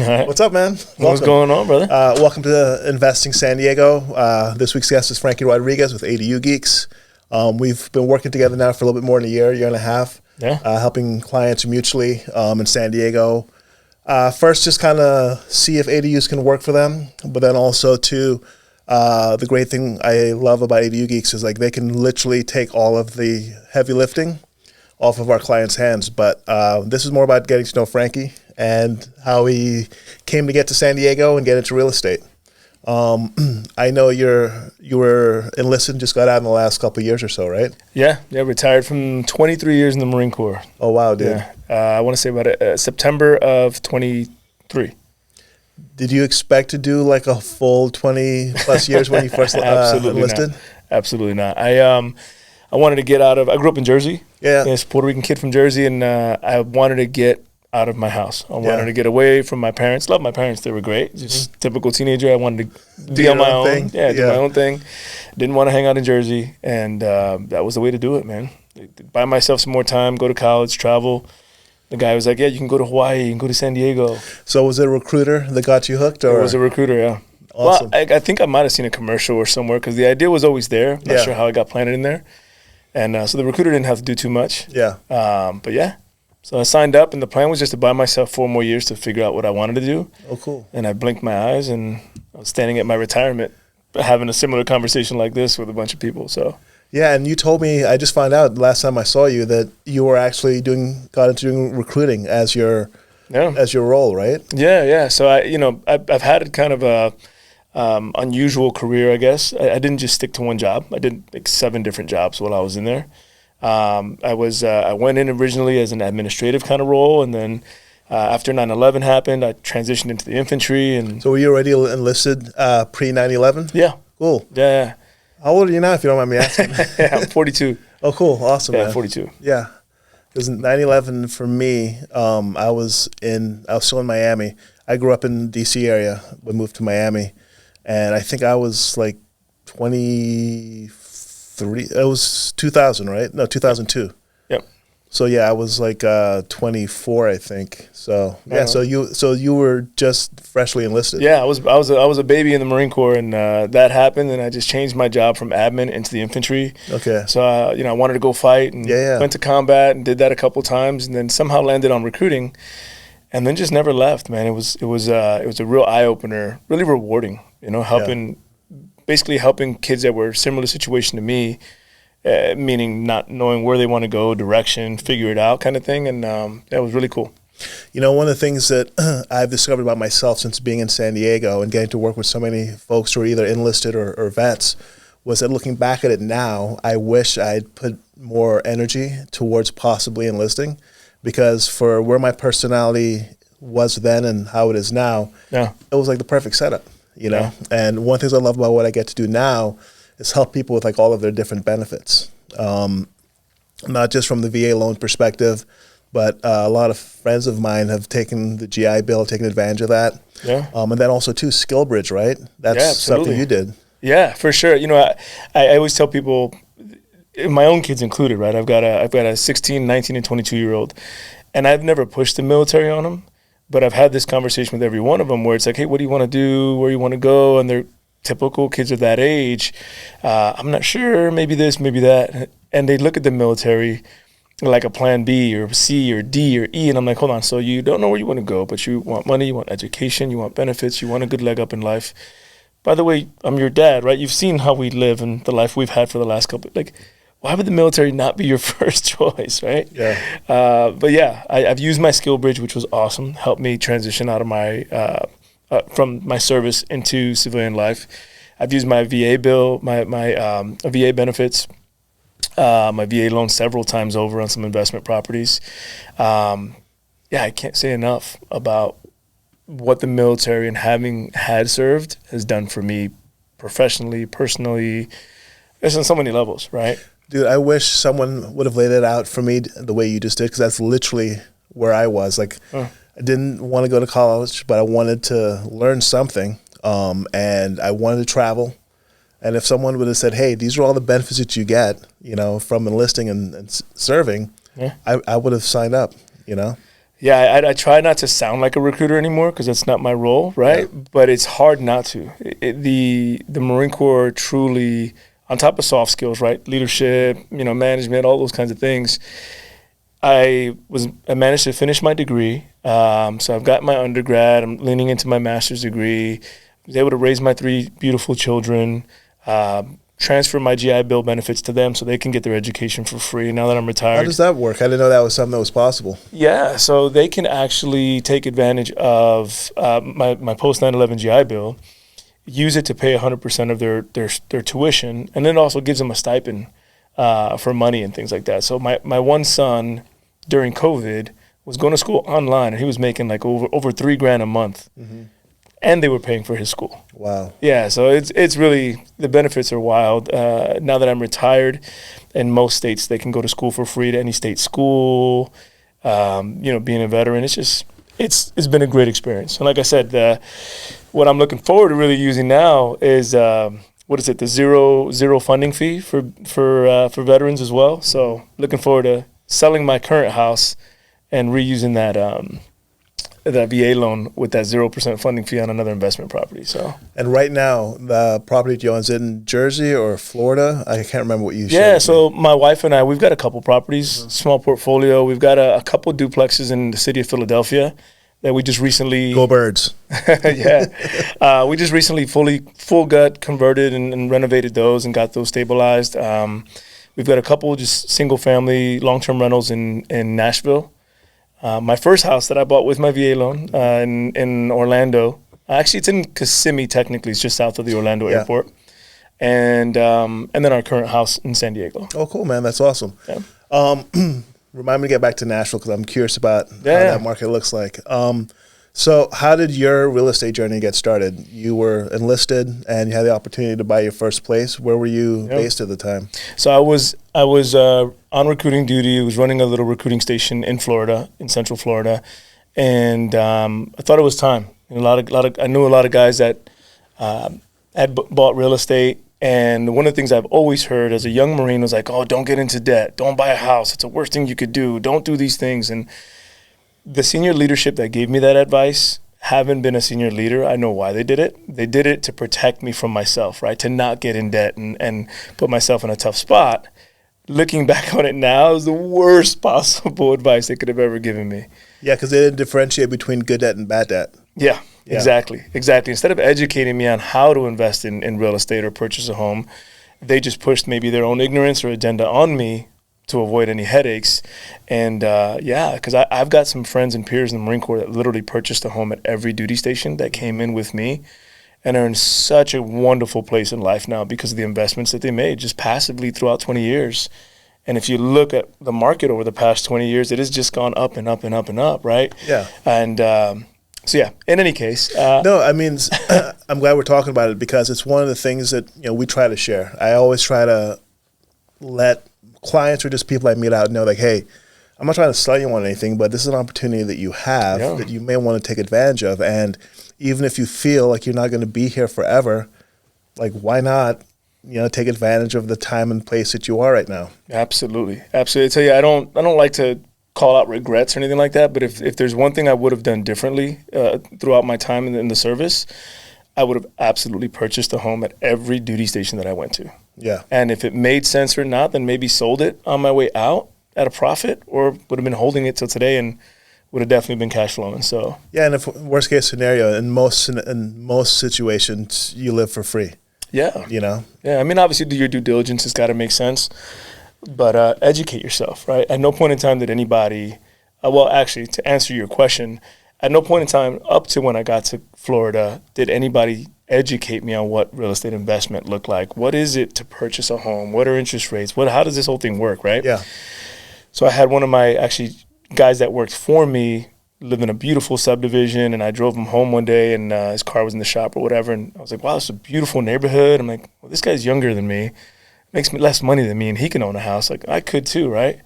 right. What's up, man? What's going on, brother? Welcome to Investing San Diego. This week's guest is Frankie Rodriguez with ADU Geeks. We've been working together now for a little bit more than a year and a half, helping clients mutually in San Diego. First, just kind of see if ADUs can work for them, but then also too, the great thing I love about ADU Geeks is like they can literally take all of the heavy lifting off of our clients' hands. But this is more about getting to know Frankie and how he came to get to San Diego and get into real estate. I know you were enlisted, just got out in the last couple of years or so, right? Yeah, retired from 23 years in the Marine Corps. Oh, wow, dude. Yeah, I want to say about September of 23. Did you expect to do like a full 20 plus years when you first enlisted? Not. Absolutely not. I wanted to get out of, I grew up in Jersey. Yeah. Yes, Puerto Rican kid from Jersey, and I wanted to get out of my house. I wanted to get away from my parents. Love my parents. They were great. Just typical teenager. I wanted to be on my own. Thing. Yeah, do my own thing. Didn't want to hang out in Jersey, and that was the way to do it, man. Buy myself some more time, go to college, travel. The guy was like, yeah, you can go to Hawaii, you can go to San Diego. So was it a recruiter that got you hooked? Or? It was a recruiter, yeah. Awesome. Well, I think I might have seen a commercial or somewhere because the idea was always there. Not sure how it got planted in there. And so the recruiter didn't have to do too much. Yeah. But yeah. So I signed up, and the plan was just to buy myself 4 more years to figure out what I wanted to do. Oh, cool. And I blinked my eyes, and I was standing at my retirement having a similar conversation like this with a bunch of people. So yeah, and you told me, I just found out last time I saw you that you were actually got into doing recruiting as your role, right? Yeah. So I've had kind of a unusual career, I guess. I didn't just stick to one job. I did like 7 different jobs while I was in there. I went in originally as an administrative kind of role, and then after 9/11 happened, I transitioned into the infantry. And so were you already enlisted pre 9/11? Yeah. Cool. Yeah. How old are you now, if you don't mind me asking? Yeah, I'm 42. Oh, cool. Awesome, man. 42. Yeah. Because 9/11 for me, I was still in Miami. I grew up in the D.C. area, but moved to Miami, and I think I was like 23. It was 2000, right? No, 2002. Yep. So yeah, I was like 24, I think. So yeah, so you were just freshly enlisted. Yeah, I was a baby in the Marine Corps, and that happened, and I just changed my job from admin into the infantry. Okay. So I wanted to go fight, and went to combat, and did that a couple times, and then somehow landed on recruiting, and then just never left. Man, it was a real eye opener, really rewarding. Basically helping kids that were similar situation to me, meaning not knowing where they want to go, direction, figure it out kind of thing. And that was really cool. You know, one of the things that I've discovered about myself since being in San Diego and getting to work with so many folks who are either enlisted or vets was that looking back at it now, I wish I'd put more energy towards possibly enlisting, because for where my personality was then and how it is now, it was like the perfect setup. You know, and one of the things I love about what I get to do now is help people with like all of their different benefits, not just from the VA loan perspective, but a lot of friends of mine have taken the GI Bill, taken advantage of that. Yeah. And then also too, SkillBridge, right? That's something you did. Yeah, for sure. You know, I always tell people, my own kids included, right? I've got a 16, 19, and 22-year-old, and I've never pushed the military on them. But I've had this conversation with every one of them where it's like, hey, what do you want to do? Where you want to go? And they're typical kids of that age. I'm not sure, maybe this, maybe that. And they look at the military like a plan B or C or D or E. And I'm like, hold on. So you don't know where you want to go, but you want money, you want education, you want benefits, you want a good leg up in life. By the way, I'm your dad, right? You've seen how we live and the life we've had for the last couple, like, why would the military not be your first choice, right? Yeah. But yeah, I've used my SkillBridge, which was awesome. Helped me transition out of my from my service into civilian life. I've used my VA bill, my VA benefits, my VA loan several times over on some investment properties. I can't say enough about what the military and having had served has done for me professionally, personally. It's on so many levels, right? Dude, I wish someone would have laid it out for me the way you just did, because that's literally where I was. Like, I didn't want to go to college, but I wanted to learn something, and I wanted to travel. And if someone would have said, hey, these are all the benefits that you get, you know, from enlisting and serving, I would have signed up, you know? Yeah, I try not to sound like a recruiter anymore because that's not my role, right? Yeah. But it's hard not to. The Marine Corps truly, on top of soft skills, right? Leadership, management, all those kinds of things. I managed to finish my degree. So I've got my undergrad. I'm leaning into my master's degree. I was able to raise my 3 beautiful children. Transfer my GI Bill benefits to them so they can get their education for free now that I'm retired. How does that work? I didn't know that was something that was possible. Yeah, so they can actually take advantage of my post 9/11 GI Bill, use it to pay 100% of their tuition, and then it also gives them a stipend for money and things like that. So my one son during COVID was going to school online, and he was making like over $3,000 a month. Mm-hmm. And they were paying for his school. Wow. Yeah, so it's really, the benefits are wild. Now that I'm retired, in most states they can go to school for free to any state school. Being a veteran, it's been a great experience. And like I said, what I'm looking forward to really using now is the zero funding fee for veterans as well. So looking forward to selling my current house and reusing that VA loan with that 0% funding fee on another investment property. So. And right now, the property you own, is it in Jersey or Florida? I can't remember what you said. Yeah, so my wife and I, we've got a couple properties, small portfolio. We've got a couple duplexes in the city of Philadelphia that we just recently... Go Birds. Yeah. We just recently full gut converted and renovated those and got those stabilized. We've got a couple just single family long-term rentals in Nashville. My first house that I bought with my VA loan in Orlando. Actually, it's in Kissimmee, technically. It's just south of the Orlando airport. And then our current house in San Diego. Oh, cool, man. That's awesome. Yeah. Remind me to get back to Nashville because I'm curious about how that market looks like. So how did your real estate journey get started? You were enlisted and you had the opportunity to buy your first place. Where were you based at the time? So I was on recruiting duty. I was running a little recruiting station in Florida, in Central Florida, and I thought it was time. I knew a lot of guys that had bought real estate, and one of the things I've always heard as a young Marine was like, "Oh, don't get into debt. Don't buy a house. It's the worst thing you could do. Don't do these things." And the senior leadership that gave me that advice, haven't been a senior leader, I know why they did it. They did it to protect me from myself, right? To not get in debt and put myself in a tough spot. Looking back on it now, it was the worst possible advice they could have ever given me. Yeah, because they didn't differentiate between good debt and bad debt. Yeah, exactly. Instead of educating me on how to invest in real estate or purchase a home, they just pushed maybe their own ignorance or agenda on me to avoid any headaches. And because I've got some friends and peers in the Marine Corps that literally purchased a home at every duty station that came in with me and are in such a wonderful place in life now because of the investments that they made just passively throughout 20 years. And if you look at the market over the past 20 years, it has just gone up and up and up and up, right? Yeah. And in any case. No, I mean, I'm glad we're talking about it because it's one of the things that we try to share. I always try to let clients or just people I meet out know, like, hey, I'm not trying to sell you on anything, but this is an opportunity that you have that you may want to take advantage of. And even if you feel like you're not going to be here forever, like, why not, take advantage of the time and place that you are right now? Absolutely. I tell you, I don't like to call out regrets or anything like that, but if there's one thing I would have done differently throughout my time in the service, I would have absolutely purchased a home at every duty station that I went to. Yeah. And if it made sense or not, then maybe sold it on my way out at a profit, or would have been holding it till today and would have definitely been cash flowing. So yeah, and if worst case scenario, in most situations, you live for free. Yeah. Yeah, I mean, obviously, do your due diligence. It's got to make sense. But educate yourself, right? At no point in time did anybody, actually, to answer your question, at no point in time up to when I got to Florida did anybody educate me on what real estate investment looked like. What is it to purchase a home? What are interest rates? How does this whole thing work, right? Yeah. So I had one of my guys that worked for me live in a beautiful subdivision, and I drove him home one day, and his car was in the shop or whatever, and I was like, wow, this is a beautiful neighborhood. I'm like, well, this guy's younger than me, makes me less money than me, and he can own a house. Like, I could too, right?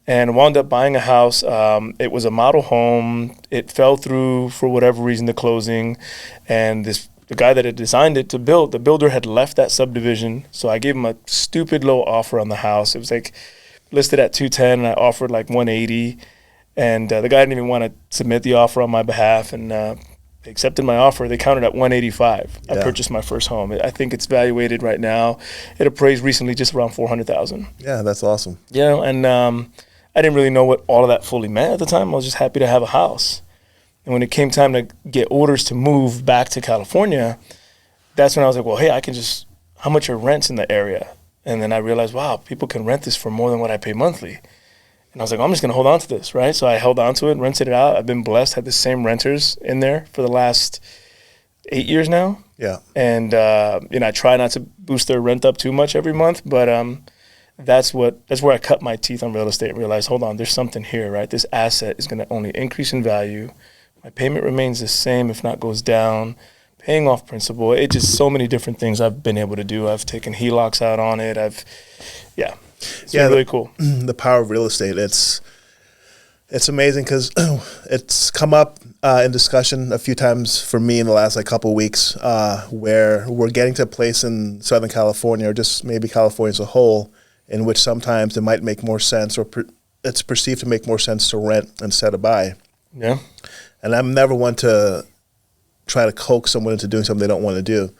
And wound up buying a house. It was a model home. It fell through for whatever reason, the closing, and the guy that had designed it to build, the builder had left that subdivision, so I gave him a stupid low offer on the house. It was like listed at $210, and I offered like $180. And the guy didn't even want to submit the offer on my behalf, and they accepted my offer. They counted at 185. I purchased my first home. I think it's valuated right now. It appraised recently just around 400,000. Yeah, that's awesome. You know, and I didn't really know what all of that fully meant at the time. I was just happy to have a house. And when it came time to get orders to move back to California, that's when I was like, well, hey, I can just, how much are rents in the area? And then I realized, wow, people can rent this for more than what I pay monthly. And I was like, I'm just going to hold on to this, right? So I held on to it, rented it out. I've been blessed, had the same renters in there for the last 8 years now. Yeah. And, you know, I try not to boost their rent up too much every month, but that's where I cut my teeth on real estate and realized, hold on, there's something here, right? This asset is going to only increase in value. My payment remains the same, if not goes down. Paying off principal. It's just so many different things I've been able to do. I've taken HELOCs out on it. It's been really cool. The power of real estate. It's amazing because it's come up in discussion a few times for me in the last couple of weeks where we're getting to a place in Southern California or just maybe California as a whole in which sometimes it might make more sense or it's perceived to make more sense to rent instead of buy. Yeah. And I'm never one to try to coax someone into doing something they don't want to do.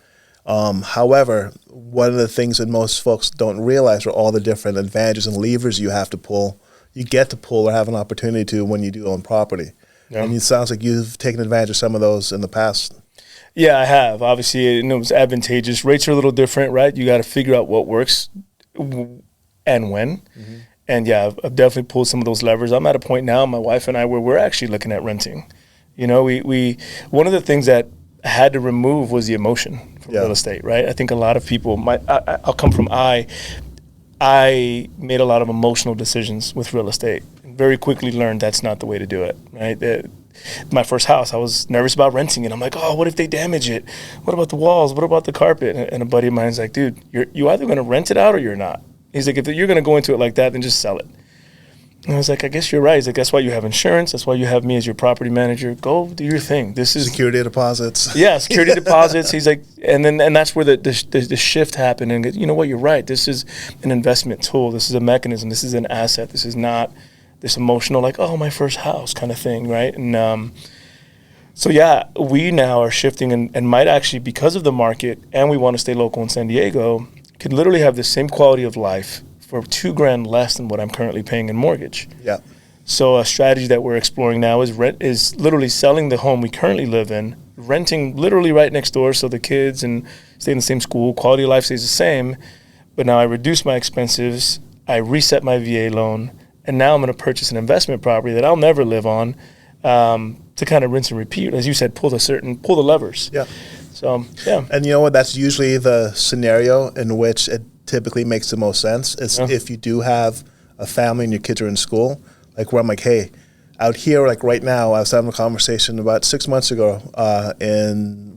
However, one of the things that most folks don't realize are all the different advantages and levers you have to pull, you get to pull or have an opportunity to when you do own property. Yeah. And it sounds like you've taken advantage of some of those in the past. Yeah, I have. Obviously, it was advantageous. Rates are a little different, right? You got to figure out what works and when. Mm-hmm. And yeah, I've definitely pulled some of those levers. I'm at a point now, my wife and I, where we're actually looking at renting. You know, we one of the things that I had to remove was the emotion from real estate, right? I think a lot of people I'll come from I made a lot of emotional decisions with real estate and very quickly learned that's not the way to do it, right? My first house, I was nervous about renting it. I'm like, oh, what if they damage it? What about the walls? What about the carpet? And a buddy of mine's like, dude, you either going to rent it out or you're not. He's like, if you're going to go into it like that, then just sell it. And I was like, I guess you're right. He's like, that's why you have insurance. That's why you have me as your property manager. Go do your thing. This is security deposits. Yeah, security deposits. He's like, and that's where the shift happened. And you know what? You're right. This is an investment tool. This is a mechanism. This is an asset. This is not this emotional like, oh, my first house kind of thing, right? And so yeah, we now are shifting and might actually, because of the market, and we want to stay local in San Diego, could literally have the same quality of life for $2,000 less than what I'm currently paying in mortgage. Yeah. So a strategy that we're exploring now is literally selling the home we currently live in, renting literally right next door so the kids and stay in the same school, quality of life stays the same, but now I reduce my expenses, I reset my VA loan, and now I'm going to purchase an investment property that I'll never live on to kind of rinse and repeat. As you said, pull the levers. Yeah. So, yeah. And you know what? That's usually the scenario in which it typically makes the most sense. It's if you do have a family and your kids are in school, like where I'm like, hey, out here, like right now, I was having a conversation about 6 months ago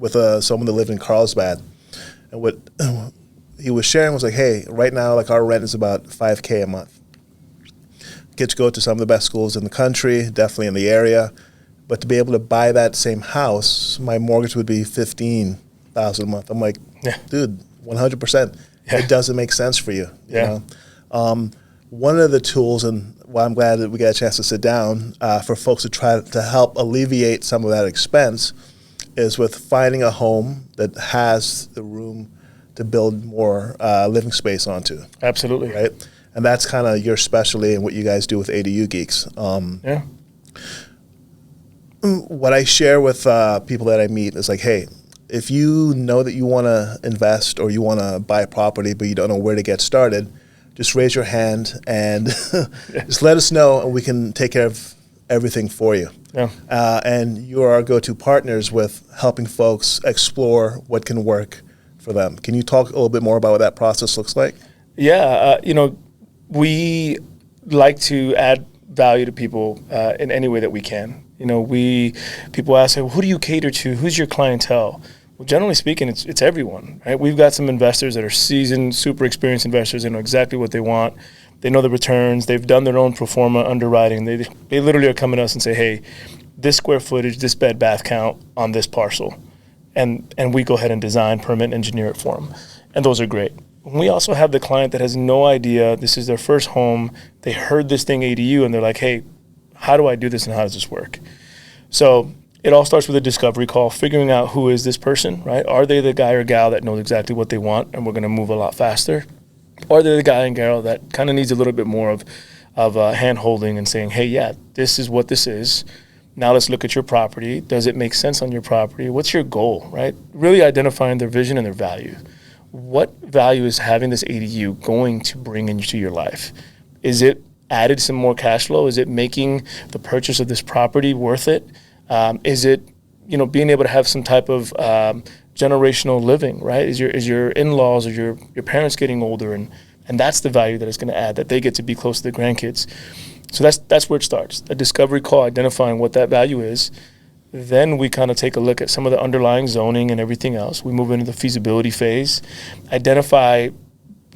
with someone that lived in Carlsbad. And what he was sharing was like, hey, right now, like our rent is about $5,000 a month. Kids go to some of the best schools in the country, definitely in the area. But to be able to buy that same house, my mortgage would be $15,000 a month. I'm like, dude, 100%. Yeah. It doesn't make sense for you. You know? One of the tools, and I'm glad that we got a chance to sit down for folks to try to help alleviate some of that expense, is with finding a home that has the room to build more living space onto. Absolutely. Right? And that's kind of your specialty and what you guys do with ADU Geeks. What I share with people that I meet is like, hey, if you know that you want to invest or you want to buy a property but you don't know where to get started, just raise your hand and just let us know and we can take care of everything for you. Yeah. And you are our go-to partners with helping folks explore what can work for them. Can you talk a little bit more about what that process looks like? Yeah, we like to add value to people in any way that we can. People ask, well, who do you cater to? Who's your clientele? Well, generally speaking, it's everyone, right? We've got some investors that are seasoned, super experienced investors. They know exactly what they want. They know the returns. They've done their own pro forma underwriting. They literally are coming to us and say, hey, this square footage, this bed bath count on this parcel. And we go ahead and design, permit, and engineer it for them. And those are great. We also have the client that has no idea. This is their first home. They heard this thing ADU, and they're like, hey, how do I do this and how does this work? So it all starts with a discovery call, figuring out who is this person, right? Are they the guy or gal that knows exactly what they want and we're going to move a lot faster? Or are they the guy and gal that kind of needs a little bit more of hand-holding and saying, hey, yeah, this is what this is. Now let's look at your property. Does it make sense on your property? What's your goal, right? Really identifying their vision and their value. What value is having this ADU going to bring into your life? Is it added some more cash flow? Is it making the purchase of this property worth it? Is it, being able to have some type of generational living, right? Is your in-laws or your parents getting older, and that's the value that it's going to add, that they get to be close to the grandkids. So that's where it starts. A discovery call, identifying what that value is. Then we kind of take a look at some of the underlying zoning and everything else. We move into the feasibility phase, identify,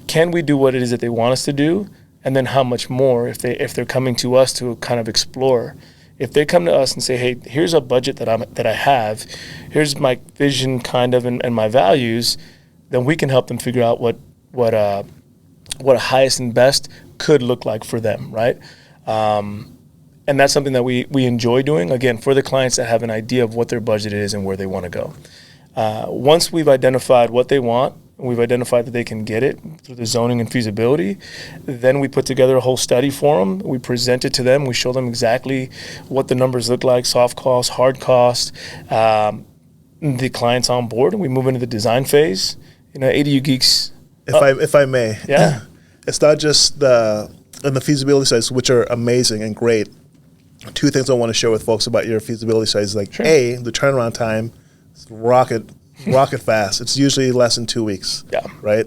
can we do what it is that they want us to do, and then how much more if they're coming to us to kind of explore. If they come to us and say, hey, here's a budget that I have, here's my vision kind of and my values, then we can help them figure out what a highest and best could look like for them, right? And that's something that we enjoy doing, again, for the clients that have an idea of what their budget is and where they want to go. Once we've identified what they want, we've identified that they can get it through the zoning and feasibility, then we put together a whole study for them. We present it to them. We show them exactly what the numbers look like, soft cost, hard cost. The client's on board, and we move into the design phase. ADU Geeks. If I may. Yeah. It's not just the feasibility studies, which are amazing and great. Two things I want to share with folks about your feasibility studies, like Sure. A, the turnaround time is rocket fast. It's usually less than 2 weeks. Yeah. Right?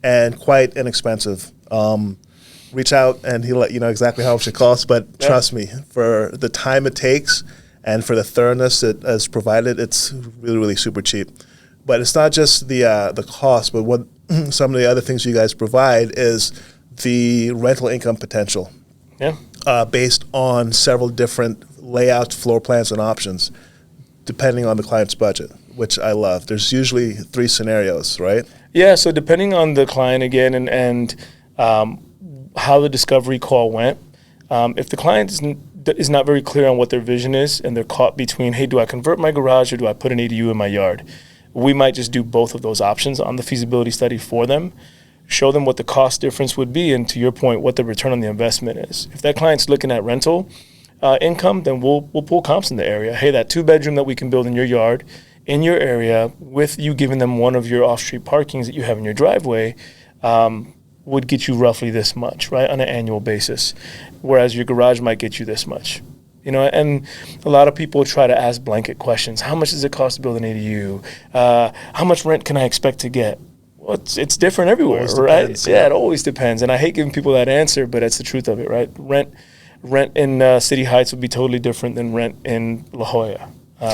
And quite inexpensive. Reach out and he'll let you know exactly how much it costs, but trust me, for the time it takes and for the thoroughness it has provided, it's really, really super cheap. But it's not just the cost, but what some of the other things you guys provide is the rental income potential. Yeah. Based on several different layouts, floor plans, and options, depending on the client's budget, which I love. There's usually 3 scenarios, right? Yeah, so depending on the client again and how the discovery call went, if the client is not very clear on what their vision is and they're caught between, hey, do I convert my garage or do I put an ADU in my yard? We might just do both of those options on the feasibility study for them, show them what the cost difference would be, and to your point, what the return on the investment is. If that client's looking at rental income, then we'll pull comps in the area. Hey, that 2-bedroom that we can build in your yard, in your area, with you giving them one of your off-street parkings that you have in your driveway, would get you roughly this much, right, on an annual basis, whereas your garage might get you this much. And a lot of people try to ask blanket questions. How much does it cost to build an ADU? How much rent can I expect to get? Well, it's different everywhere, right? Depends, yeah, it always depends. And I hate giving people that answer, but it's the truth of it, right? Rent in City Heights would be totally different than rent in La Jolla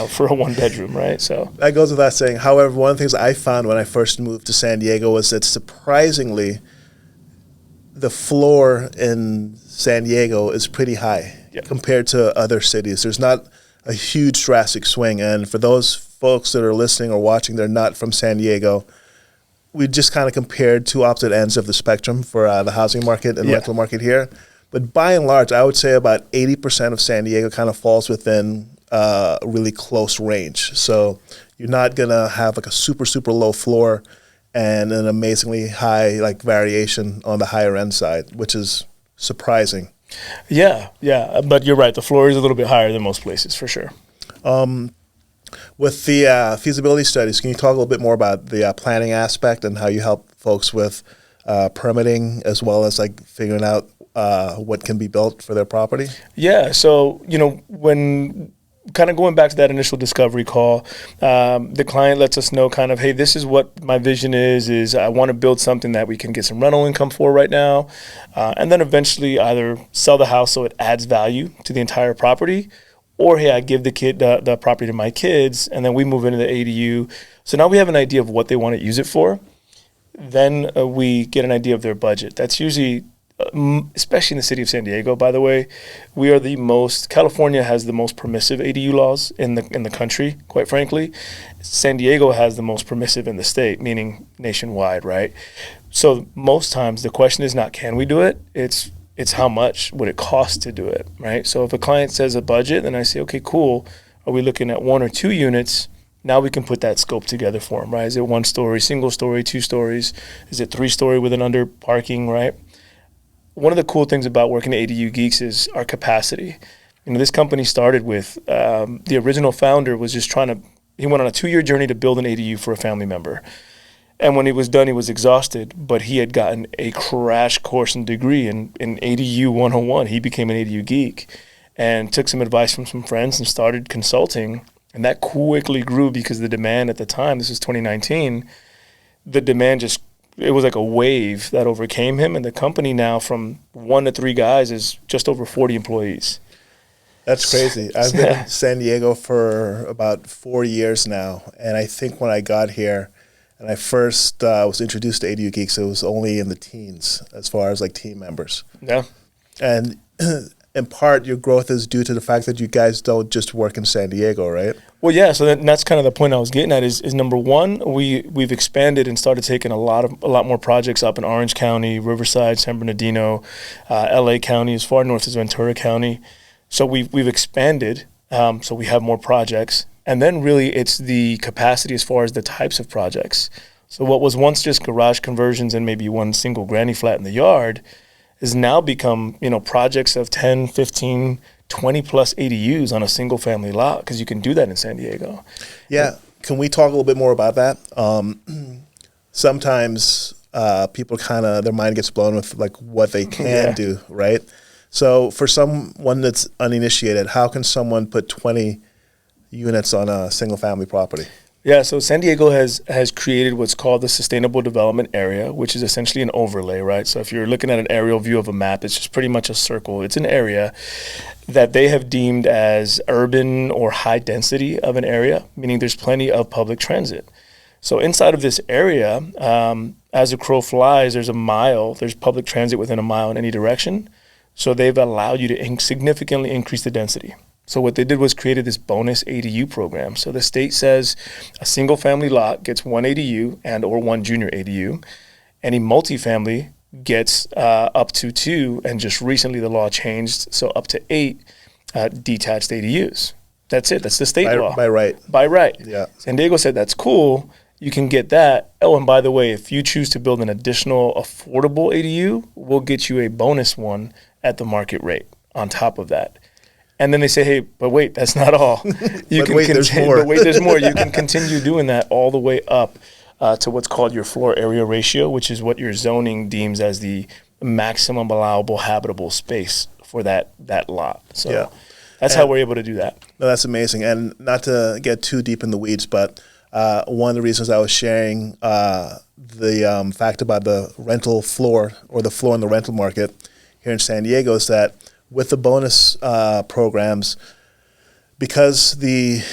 for a 1-bedroom, right? So That goes without saying. However, one of the things I found when I first moved to San Diego was that surprisingly, the floor in San Diego is pretty high compared to other cities. There's not a huge drastic swing. And for those folks that are listening or watching, they're not from San Diego, we just kind of compared 2 opposite ends of the spectrum for the housing market and rental market here. But by and large, I would say about 80% of San Diego kind of falls within a really close range. So you're not going to have like a super, super low floor and an amazingly high variation on the higher end side, which is surprising. Yeah, but you're right. The floor is a little bit higher than most places, for sure. With the feasibility studies, can you talk a little bit more about the planning aspect and how you help folks with permitting as well as figuring out what can be built for their property? Yeah, so when kind of going back to that initial discovery call, the client lets us know kind of, hey, this is what my vision is I want to build something that we can get some rental income for right now, and then eventually either sell the house so it adds value to the entire property, or hey, I give the property to my kids, and then we move into the ADU. So now we have an idea of what they want to use it for. Then we get an idea of their budget. That's usually, especially in the city of San Diego, by the way, California has the most permissive ADU laws in the country, quite frankly. San Diego has the most permissive in the state, meaning nationwide, right? So most times the question is not, can we do it? It's, It's how much would it cost to do it, right? So if a client says a budget, then I say, okay, cool. Are we looking at 1 or 2 units? Now we can put that scope together for them, right? Is it 1 story, single story, 2 stories? Is it 3 story with an under parking, right? One of the cool things about working at ADU Geeks is our capacity. You know, this company started with the original founder was just he went on a 2-year journey to build an ADU for a family member. And when he was done, he was exhausted, but he had gotten a crash course and degree in ADU 101. He became an ADU geek and took some advice from some friends and started consulting. And that quickly grew because the demand at the time, this was 2019, the demand it was like a wave that overcame him. And the company now from 1 to 3 guys is just over 40 employees. That's crazy. I've been in San Diego for about 4 years now. And I think when I got here, and I first was introduced to ADU Geeks, it was only in the teens as far as like team members. Yeah. And in part, your growth is due to the fact that you guys don't just work in San Diego, right? Well, yeah. So that's kind of the point I was getting at is number one, we've expanded and started taking a lot more projects up in Orange County, Riverside, San Bernardino, LA County, as far north as Ventura County. So we've expanded. So we have more projects. And then really it's the capacity as far as the types of projects. So what was once just garage conversions and maybe 1 single granny flat in the yard has now become, projects of 10, 15, 20 plus ADUs on a single family lot because you can do that in San Diego. Yeah. Can we talk a little bit more about that? Sometimes people their mind gets blown with like what they can do, right? So for someone that's uninitiated, how can someone put 20 units on a single family property? Yeah, so San Diego has created what's called the Sustainable Development Area, which is essentially an overlay, right? So if you're looking at an aerial view of a map, it's just pretty much a circle. It's an area that they have deemed as urban or high density of an area, meaning there's plenty of public transit. So inside of this area, as a crow flies, there's public transit within a mile in any direction. So they've allowed you to significantly increase the density. So what they did was created this bonus ADU program. So the state says a single family lot gets 1 ADU and or 1 junior ADU. Any multifamily gets up to 2, and just recently the law changed, so up to 8 detached ADUs. That's it. That's the state law. By right. By right. Yeah. San Diego said that's cool. You can get that. Oh, and by the way, if you choose to build an additional affordable ADU, we'll get you a bonus one at the market rate on top of that. And then they say, hey, but wait, that's not all. There's more. But wait, there's more. You can continue doing that all the way up to what's called your floor area ratio, which is what your zoning deems as the maximum allowable habitable space for that lot. So that's how we're able to do that. No, that's amazing. And not to get too deep in the weeds, but one of the reasons I was sharing the fact about the rental floor or the floor in the rental market here in San Diego is that with the bonus programs, because the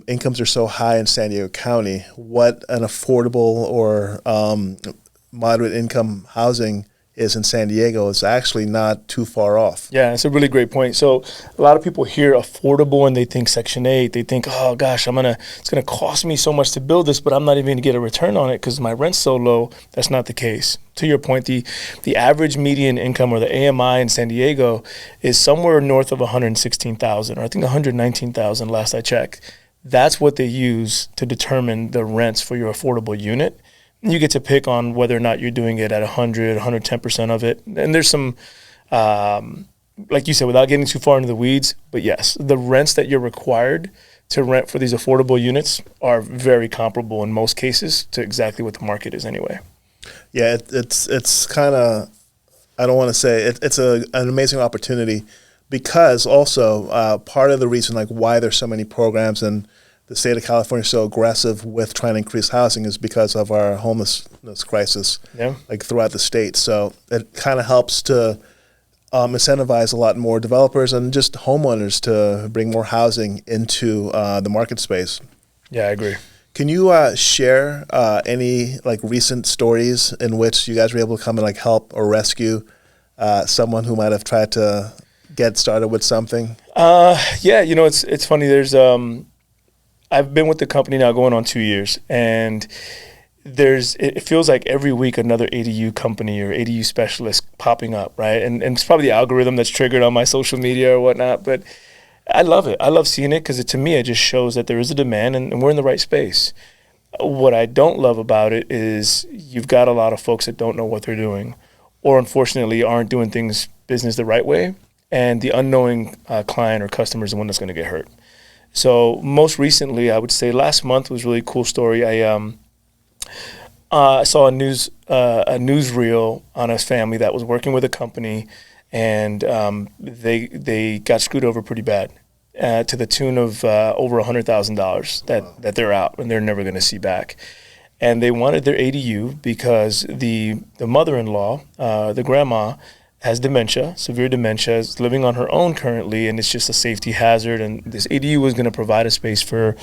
incomes are so high in San Diego County, what an affordable or moderate income housing is in San Diego is actually not too far off. Yeah, that's a really great point. So a lot of people hear affordable and they think Section 8. They think, oh gosh, it's gonna cost me so much to build this, but I'm not even gonna get a return on it because my rent's so low. That's not the case. To your point, the average median income or the AMI in San Diego is somewhere north of 116,000, or I think 119,000 last I checked. That's what they use to determine the rents for your affordable unit. You get to pick on whether or not you're doing it at 100, 110% of it. And there's some, like you said, without getting too far into the weeds, but yes, the rents that you're required to rent for these affordable units are very comparable in most cases to exactly what the market is anyway. Yeah, it's kind of, I don't want to say, it's an amazing opportunity because also part of the reason like why there's so many programs and the state of California is so aggressive with trying to increase housing is because of our homelessness crisis, like throughout the state. So it kind of helps to incentivize a lot more developers and just homeowners to bring more housing into the market space. Yeah, I agree. Can you share any like recent stories in which you guys were able to come and like help or rescue someone who might have tried to get started with something? Yeah, it's funny. There's I've been with the company now going on 2 years, and it feels like every week another ADU company or ADU specialist popping up, right? And it's probably the algorithm that's triggered on my social media or whatnot, but I love it. I love seeing it because to me, it just shows that there is a demand and we're in the right space. What I don't love about it is you've got a lot of folks that don't know what they're doing or unfortunately aren't doing things business the right way. And the unknowing client or customer is the one that's going to get hurt. So most recently, I would say last month was a really cool story. I saw a newsreel on a family that was working with a company, and they got screwed over pretty bad, to the tune of over $100,000 that they're out and they're never going to see back. And they wanted their ADU because the mother-in-law, the grandma, has dementia, severe dementia, is living on her own currently, and it's just a safety hazard. And this ADU was going to provide a space for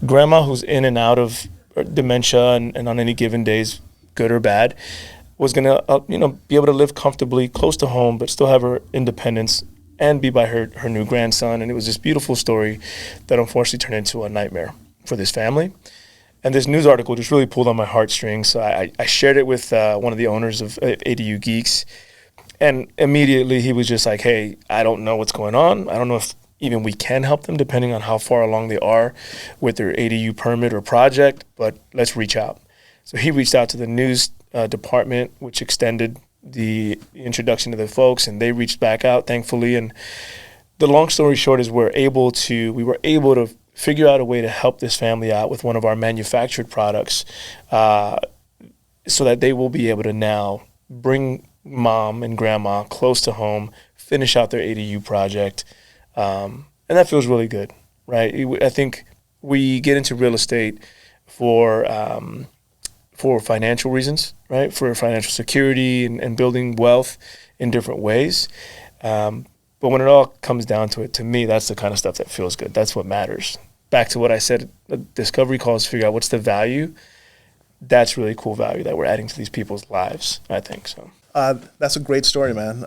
grandma who's in and out of dementia and on any given days, good or bad, was going to be able to live comfortably close to home, but still have her independence and be by her new grandson. And it was this beautiful story that unfortunately turned into a nightmare for this family. And this news article just really pulled on my heartstrings. So I shared it with one of the owners of ADU Geeks. And immediately he was just like, hey, I don't know what's going on. I don't know if even we can help them depending on how far along they are with their ADU permit or project, but let's reach out. So he reached out to the news department, which extended the introduction to the folks, and they reached back out, thankfully. And the long story short is we were able to figure out a way to help this family out with one of our manufactured products so that they will be able to now bring mom and grandma close to home, finish out their ADU project, and that feels really good, right? I think we get into real estate for financial reasons, right? For financial security and building wealth in different ways. But when it all comes down to it, to me, that's the kind of stuff that feels good. That's what matters. Back to what I said, the discovery call is to figure out what's the value. That's really cool value that we're adding to these people's lives, I think so. That's a great story, man.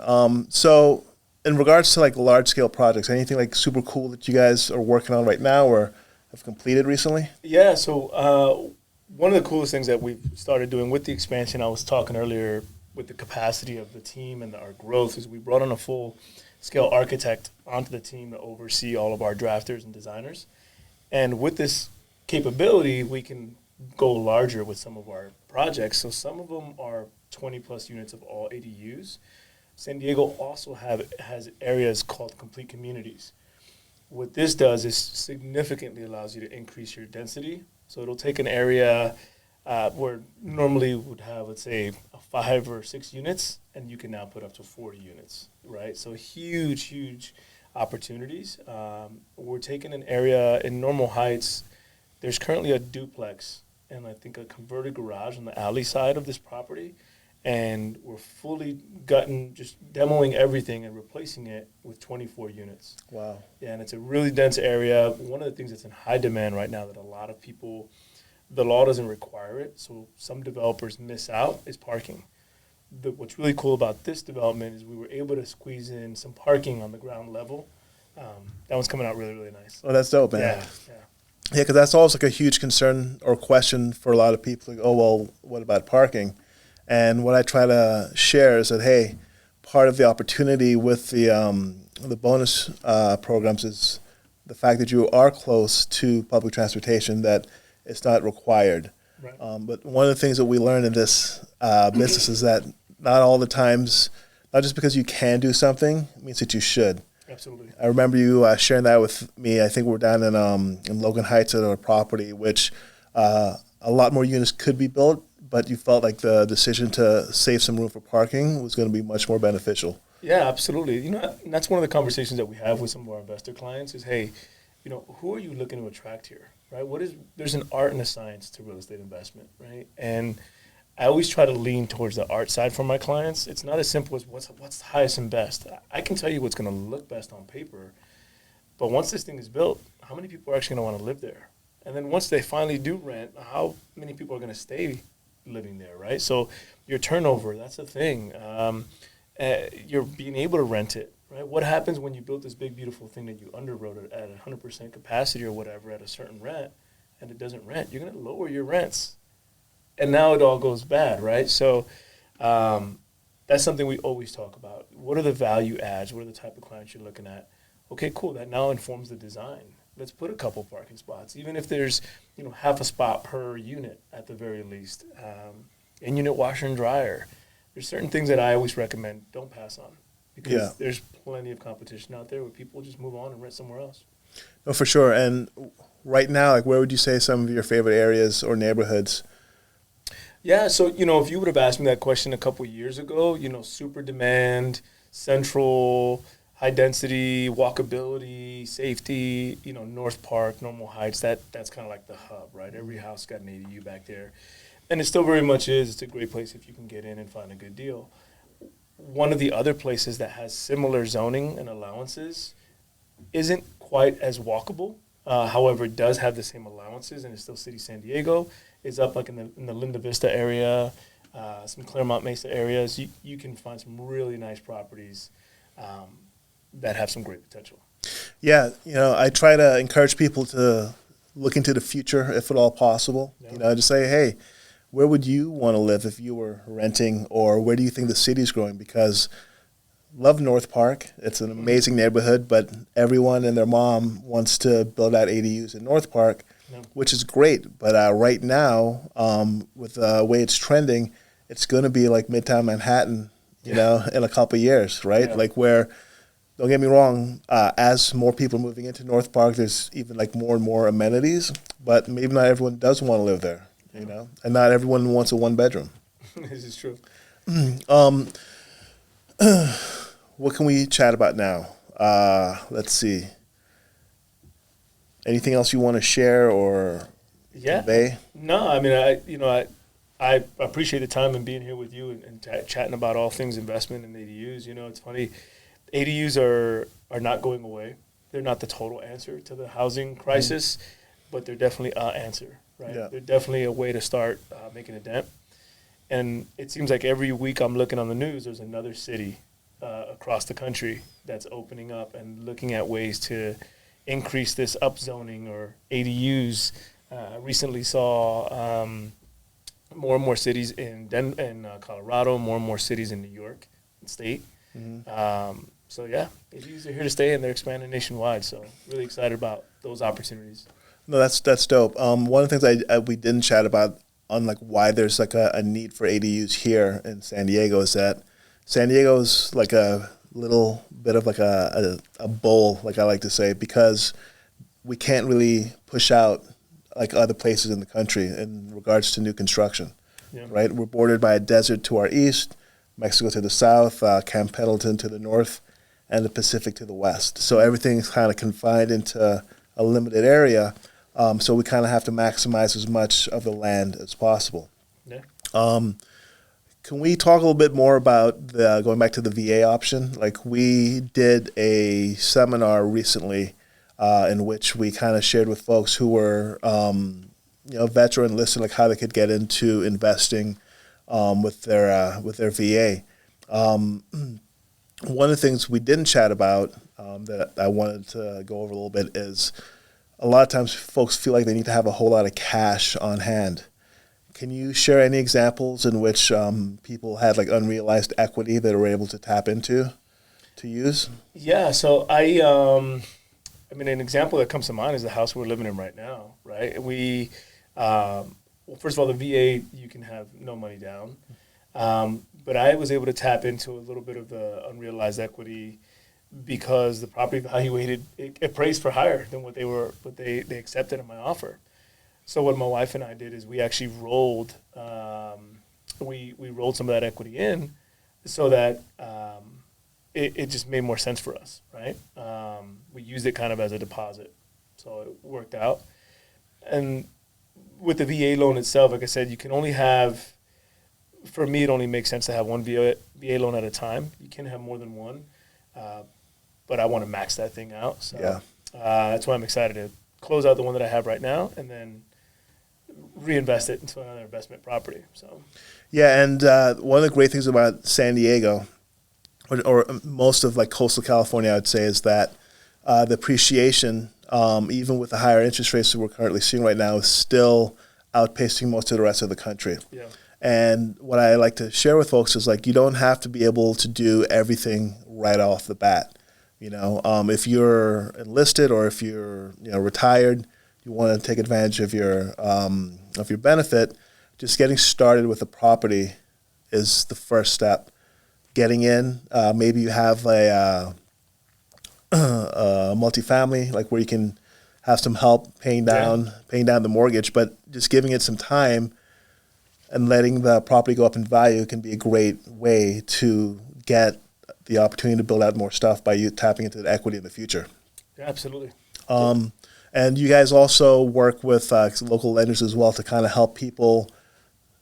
So in regards to like large scale projects, anything like super cool that you guys are working on right now or have completed recently? Yeah, so one of the coolest things that we've started doing with the expansion, I was talking earlier with the capacity of the team and our growth, is we brought on a full scale architect onto the team to oversee all of our drafters and designers. And with this capability, we can go larger with some of our projects. So some of them are 20 plus units of all ADUs. San Diego also has areas called complete communities. What this does is significantly allows you to increase your density. So it'll take an area where normally would have, let's say, 5 or 6 units, and you can now put up to 40 units, right? So huge opportunities. We're taking an area in Normal Heights. There's currently a duplex and I think a converted garage on the alley side of this property. And we're fully just demoing everything and replacing it with 24 units. Wow. Yeah, and it's a really dense area. One of the things that's in high demand right now that a lot of people, the law doesn't require it, so some developers miss out, is parking. What's really cool about this development is we were able to squeeze in some parking on the ground level. That one's coming out really nice. Oh, that's dope, man. Yeah. Yeah, because that's always like a huge concern or question for a lot of people. Like, oh, well, what about parking? And what I try to share is that, hey, part of the opportunity with the bonus programs is the fact that you are close to public transportation, that it's not required. Right. But one of the things that we learn in this business is that not all the times, not just because you can do something, means that you should. Absolutely. I remember you sharing that with me. I think we're down in Logan Heights at our property, which a lot more units could be built, but you felt like the decision to save some room for parking was going to be much more beneficial. Yeah, absolutely. And that's one of the conversations that we have with some of our investor clients is, hey, who are you looking to attract here, right? There's an art and a science to real estate investment, right? And I always try to lean towards the art side for my clients. It's not as simple as what's highest and best. I can tell you what's going to look best on paper, but once this thing is built, how many people are actually going to want to live there? And then once they finally do rent, how many people are going to stay living there, right? So your turnover, that's a thing. You're being able to rent it, right? What happens when you built this big, beautiful thing that you underwrote it at 100% capacity or whatever at a certain rent, and it doesn't rent? You're going to lower your rents. and now it all goes bad, right? So that's something we always talk about. What are the value adds? What are the type of clients you're looking at? Okay, cool. That now informs the design. Let's put a couple parking spots, even if there's half a spot per unit at the very least. In-unit washer and dryer. There's certain things that I always recommend don't pass on because there's plenty of competition out there where people just move on and rent somewhere else. No, for sure. And right now, like, where would you say some of your favorite areas or neighborhoods? Yeah, so, if you would have asked me that question a couple of years ago, super demand, central, high density, walkability, safety, North Park, Normal Heights, that's kind of like the hub, right? Every house got an ADU back there. And it still very much is. It's a great place if you can get in and find a good deal. One of the other places that has similar zoning and allowances isn't quite as walkable. However, it does have the same allowances, and it's still City San Diego. Is up like in the Linda Vista area, some Claremont Mesa areas. You can find some really nice properties that have some great potential. Yeah, I try to encourage people to look into the future if at all possible. Yeah. To say, hey, where would you want to live if you were renting, or where do you think the city's growing? Because love North Park. It's an amazing neighborhood, but everyone and their mom wants to build out ADUs in North Park, which is great. But right now, with the way it's trending, it's going to be like Midtown Manhattan, in a couple of years, right? Yeah. Like where, don't get me wrong, as more people are moving into North Park, there's even like more and more amenities, but maybe not everyone does want to live there, and not everyone wants a one bedroom. This is true. What can we chat about now? Let's see. Anything else you want to share or convey? No, I mean, I appreciate the time and being here with you and chatting about all things investment and ADUs. It's funny. ADUs are not going away. They're not the total answer to the housing crisis, but they're definitely an answer, right? Yeah. They're definitely a way to start making a dent. And it seems like every week I'm looking on the news, there's another city across the country that's opening up and looking at ways to increase this upzoning or ADUs. Recently saw more and more cities in Colorado, more and more cities in New York State. Mm-hmm. So yeah, ADUs are here to stay and they're expanding nationwide. So really excited about those opportunities. No, that's dope. One of the things we didn't chat about on like why there's like a need for ADUs here in San Diego is that San Diego is like a little bit of like a bowl, like I like to say, because we can't really push out like other places in the country in regards to new construction, right? We're bordered by a desert to our east, Mexico to the south, Camp Pendleton to the north, and the Pacific to the west. So everything's kind of confined into a limited area. So we kind of have to maximize as much of the land as possible. Yeah. Can we talk a little bit more about going back to the VA option? Like we did a seminar recently in which we kind of shared with folks who were, veteran enlisted, like how they could get into investing with their VA. One of the things we didn't chat about that I wanted to go over a little bit is a lot of times folks feel like they need to have a whole lot of cash on hand. Can you share any examples in which people had like unrealized equity that were able to tap into to use? Yeah, so an example that comes to mind is the house we're living in right now, right? We, first of all, the VA, you can have no money down. But I was able to tap into a little bit of the unrealized equity because the property valuated, it appraised for higher than what they accepted in my offer. So what my wife and I did is we actually rolled, we rolled some of that equity in so that it just made more sense for us, right? We used it kind of as a deposit, so it worked out. And with the VA loan itself, like I said, you can only have, for me, it only makes sense to have one VA loan at a time. You can have more than one, but I want to max that thing out. So that's why I'm excited to close out the one that I have right now and then reinvest it into another investment property. So, yeah, and one of the great things about San Diego, or most of like coastal California, I would say, is that the appreciation, even with the higher interest rates that we're currently seeing right now, is still outpacing most of the rest of the country. Yeah. And what I like to share with folks is like, you don't have to be able to do everything right off the bat. If you're enlisted or if you're retired, you want to take advantage of your benefit. Just getting started with the property is the first step. Getting in, maybe you have a multifamily, like where you can have some help paying down the mortgage, but just giving it some time and letting the property go up in value can be a great way to get the opportunity to build out more stuff by you tapping into the equity in the future. Yeah, absolutely. And you guys also work with local lenders as well to kind of help people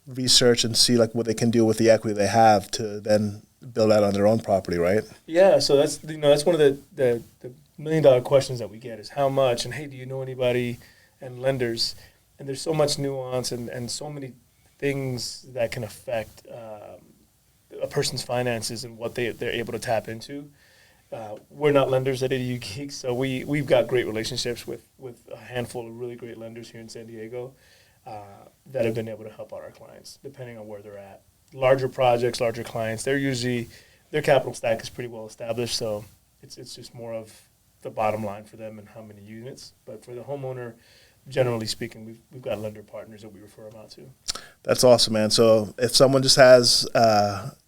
research and see like what they can do with the equity they have to then build out on their own property, right? Yeah, so that's one of the $1 million questions that we get is how much, and hey, do you know anybody, and lenders, and there's so much nuance and so many things that can affect a person's finances and what they're able to tap into. We're not lenders at ADU Geeks, so we've got great relationships with a handful of really great lenders here in San Diego that have been able to help out our clients, depending on where they're at. Larger projects, larger clients, their capital stack is pretty well established, so it's just more of the bottom line for them and how many units. But for the homeowner, generally speaking, we've got lender partners that we refer them out to. That's awesome, man. So if someone just has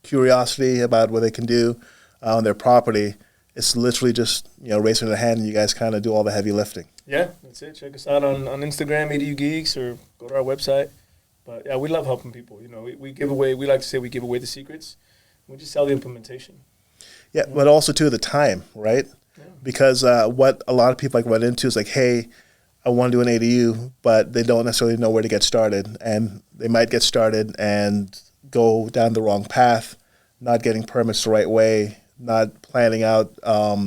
curiosity about what they can do on their property, it's literally just raising their hand and you guys kind of do all the heavy lifting. Yeah, that's it. Check us out on Instagram, ADU Geeks, or go to our website. But yeah, we love helping people. We give away. We like to say we give away the secrets. We just sell the implementation. Yeah, but also too the time, right? Yeah. Because what a lot of people run into is like, hey, I want to do an ADU, but they don't necessarily know where to get started, and they might get started and go down the wrong path, not getting permits the right way, not planning out not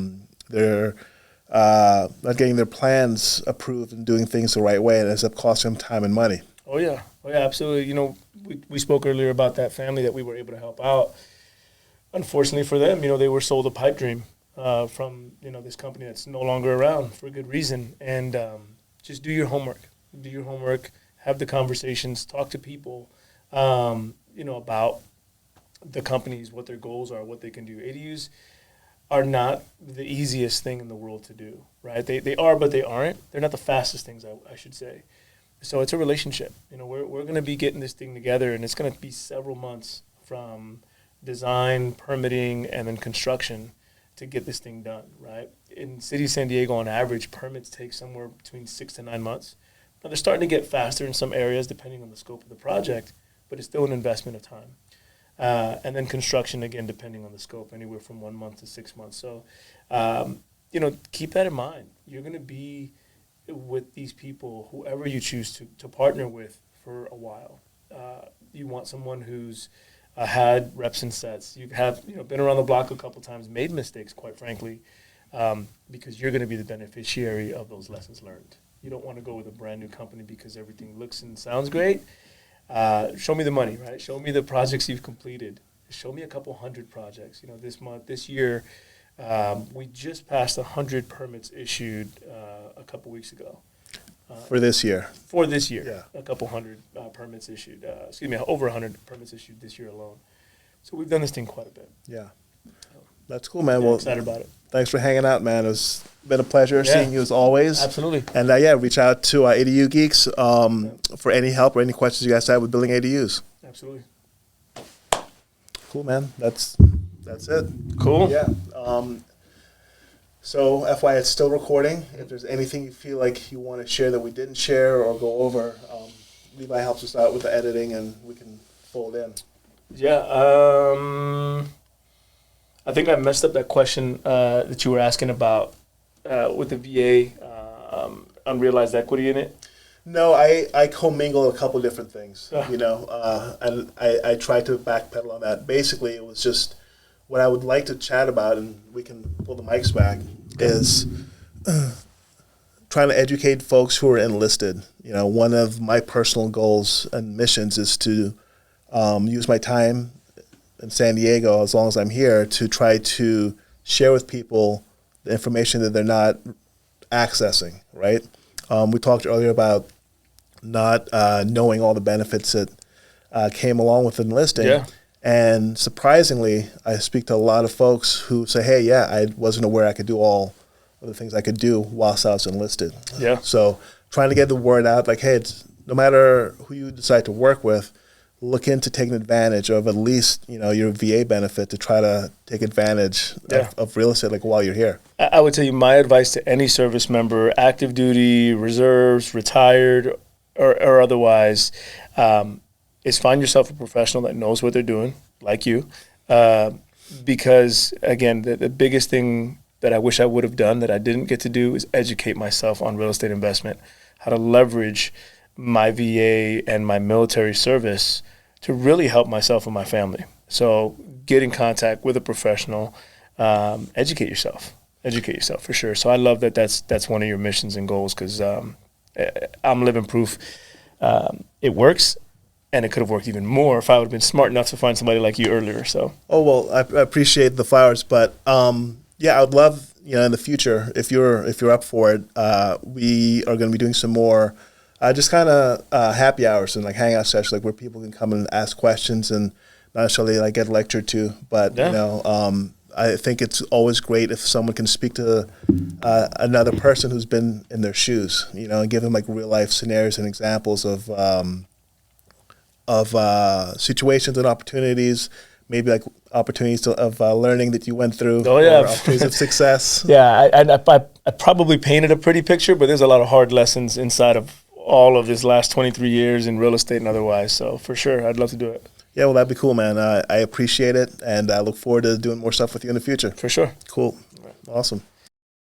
getting their plans approved and doing things the right way, and it ends up costing them time and money. Oh yeah, absolutely. We spoke earlier about that family that we were able to help out. Unfortunately for them, they were sold a pipe dream from this company that's no longer around for a good reason. And just do your homework. Have the conversations. Talk to people. About the companies, what their goals are, what they can do. ADUs are not the easiest thing in the world to do, right? They are, but they aren't. They're not the fastest things, I should say. So it's a relationship. We're going to be getting this thing together, and it's going to be several months from design, permitting, and then construction to get this thing done, right? In City of San Diego, on average, permits take somewhere between 6 to 9 months. Now, they're starting to get faster in some areas depending on the scope of the project, but it's still an investment of time. And then construction, again, depending on the scope, anywhere from 1 month to 6 months. So, keep that in mind. You're going to be with these people, whoever you choose to partner with, for a while. You want someone who's had reps and sets. You have been around the block a couple times, made mistakes, quite frankly, because you're going to be the beneficiary of those lessons learned. You don't want to go with a brand new company because everything looks and sounds great. Show me the money, right? Show me the projects you've completed. Show me a couple hundred projects. This year, we just passed 100 permits issued a couple weeks ago. For this year? For this year, yeah. A couple hundred permits issued. Over 100 permits issued this year alone. So we've done this thing quite a bit. Yeah. That's cool, man. Well, excited about it. Thanks for hanging out, man. It's been a pleasure seeing you as always. Absolutely. And reach out to ADU Geeks for any help or any questions you guys have with building ADUs. Absolutely. Cool, man. That's it. Cool. Yeah. So, FYI, it's still recording. If there's anything you feel like you want to share that we didn't share or go over, Levi helps us out with the editing, and we can fold in. Yeah. I think I messed up that question that you were asking about with the VA unrealized equity in it. No, I commingle a couple different things, and I tried to backpedal on that. Basically, it was just what I would like to chat about, and we can pull the mics back, is trying to educate folks who are enlisted. One of my personal goals and missions is to use my time in San Diego, as long as I'm here, to try to share with people the information that they're not accessing, right? We talked earlier about not knowing all the benefits that came along with enlisting. Yeah. And surprisingly, I speak to a lot of folks who say, hey, yeah, I wasn't aware I could do all of the things I could do whilst I was enlisted. Yeah. So trying to get the word out, like, hey, it's, no matter who you decide to work with, look into taking advantage of at least, you know, your VA benefit to try to take advantage of real estate, like, while you're here. I would tell you my advice to any service member, active duty, reserves, retired, or otherwise, is find yourself a professional that knows what they're doing, like you. Because, again, the biggest thing that I wish I would have done that I didn't get to do is educate myself on real estate investment, how to leverage my VA and my military service to really help myself and my family. So get in contact with a professional, educate yourself for sure. So I love that that's one of your missions and goals, because I'm living proof it works, and it could have worked even more if I would have been smart enough to find somebody like you earlier. So. Oh, well, I appreciate the flowers, but yeah, I would love, you know, in the future, if you're up for it, we are going to be doing some more just kind of happy hours and like hangout sessions, like where people can come and ask questions and not necessarily like get lectured to, but you know, I think it's always great if someone can speak to another person who's been in their shoes, you know, and give them like real life scenarios and examples of situations and opportunities, maybe like opportunities of learning that you went through. Oh, yeah. Or opportunities of success. Yeah, I probably painted a pretty picture, but there's a lot of hard lessons inside of all of this last 23 years in real estate and otherwise. So for sure, I'd love to do it. Yeah, well, that'd be cool, man. I appreciate it, and I look forward to doing more stuff with you in the future. For sure. Cool. Awesome.